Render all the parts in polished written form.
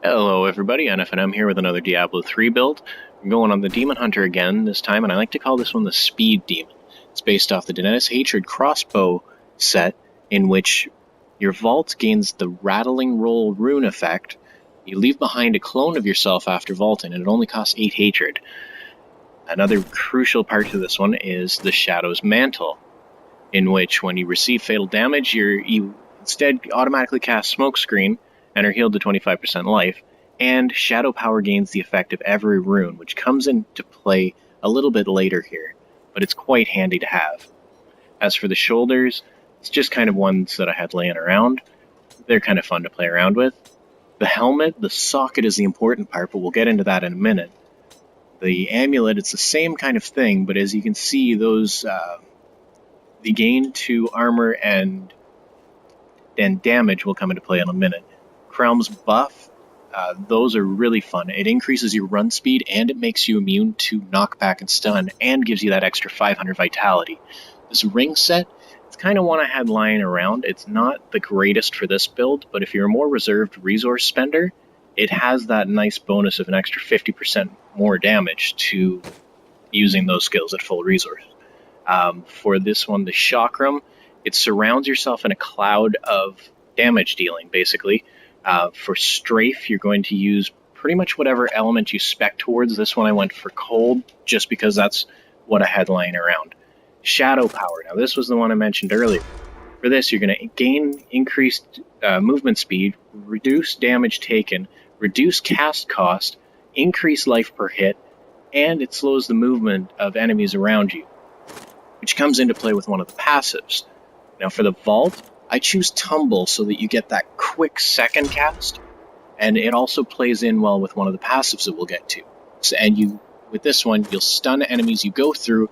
Hello everybody, NFNM here with another Diablo 3 build. I'm going on the Demon Hunter again this time, and I like to call this one the Speed Demon. It's based off the Deneth's Hatred crossbow set, in which your vault gains the Rattling Roll rune effect. You leave behind a clone of yourself after vaulting, and it only costs 8 Hatred. Another crucial part to this one is the Shadow's Mantle, in which when you receive fatal damage, you instead automatically cast Smokescreen and are healed to 25% life, and Shadow Power gains the effect of every rune, which comes into play a little bit later here, but it's quite handy to have. As for the shoulders, it's just kind of ones that I had laying around. They're kind of fun to play around with. The helmet, the socket is the important part, but we'll get into that in a minute. The amulet, it's the same kind of thing, but as you can see, those the gain to armor and damage will come into play in a minute. Crown's buff, those are really fun. It increases your run speed and it makes you immune to knockback and stun and gives you that extra 500 vitality. This ring set, it's kind of one I had lying around. It's not the greatest for this build, but if you're a more reserved resource spender, it has that nice bonus of an extra 50% more damage to using those skills at full resource. For this one, the chakram, it surrounds yourself in a cloud of damage dealing, basically. For strafe, you're going to use pretty much whatever element you spec towards. This one I went for cold, just because that's what I had lying around. Shadow Power, now this was the one I mentioned earlier. For this, you're going to gain increased movement speed, reduce damage taken, reduce cast cost, increase life per hit, and it slows the movement of enemies around you, which comes into play with one of the passives. Now for the vault, I choose Tumble so that you get that quick second cast, and it also plays in well with one of the passives that we'll get to. And with this one, you'll stun enemies you go through,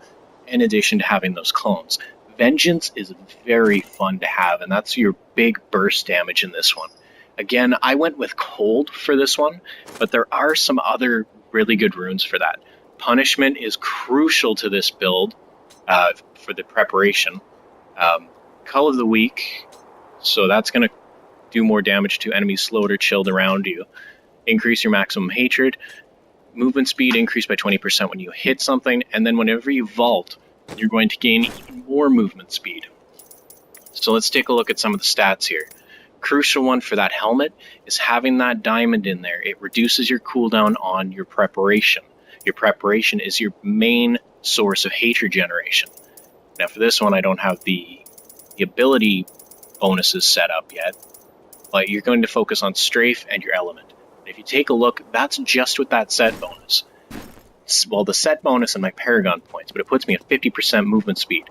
in addition to having those clones. Vengeance is very fun to have, and that's your big burst damage in this one. Again, I went with Cold for this one, but there are some other really good runes for that. Punishment is crucial to this build for the preparation. Cull of the Weak, so that's going to do more damage to enemies slowed or chilled around you. Increase your maximum hatred. Movement speed increased by 20% when you hit something, and then whenever you vault, you're going to gain even more movement speed. So let's take a look at some of the stats here. Crucial one for that helmet is having that diamond in there. It reduces your cooldown on your preparation. Your preparation is your main source of hatred generation. Now for this one, I don't have the ability bonuses set up yet, but you're going to focus on strafe and your element. And if you take a look, that's just with that set bonus. Well, the set bonus and my Paragon points, but it puts me at 50% movement speed.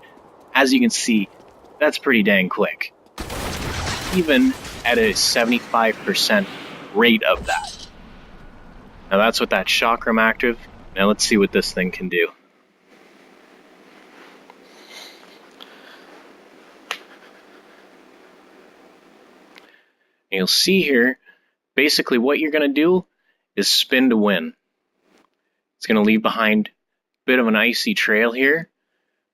As you can see, that's pretty dang quick, even at a 75% rate of that. Now that's with that chakram active. Now let's see what this thing can do. And you'll see here, basically what you're going to do is spin to win. It's going to leave behind a bit of an icy trail here,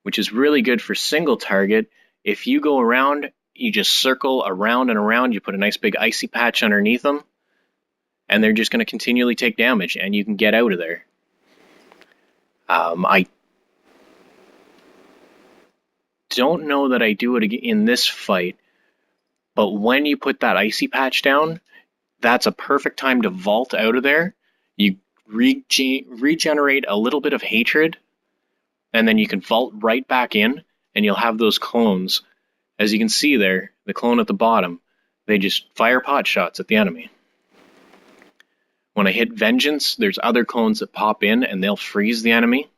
which is really good for single target. If you go around, you just circle around and around, you put a nice big icy patch underneath them, and they're just going to continually take damage, and you can get out of there. I don't know that I do it in this fight, but when you put that icy patch down, that's a perfect time to vault out of there. You regenerate a little bit of hatred, and then you can vault right back in, and you'll have those clones. As you can see there, the clone at the bottom, they just fire pot shots at the enemy. When I hit Vengeance, there's other clones that pop in, and they'll freeze the enemy,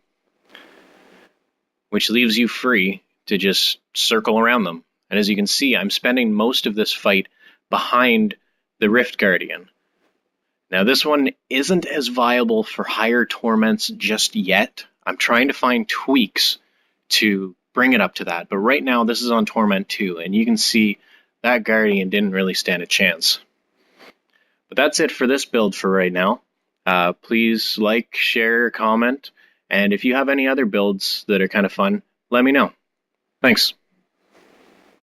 which leaves you free to just circle around them. And as you can see, I'm spending most of this fight behind the Rift Guardian. Now this one isn't as viable for higher torments just yet. I'm trying to find tweaks to bring it up to that. But right now this is on Torment 2, and you can see that Guardian didn't really stand a chance. But that's it for this build for right now. Please like, share, comment, and if you have any other builds that are kind of fun, let me know. Thanks.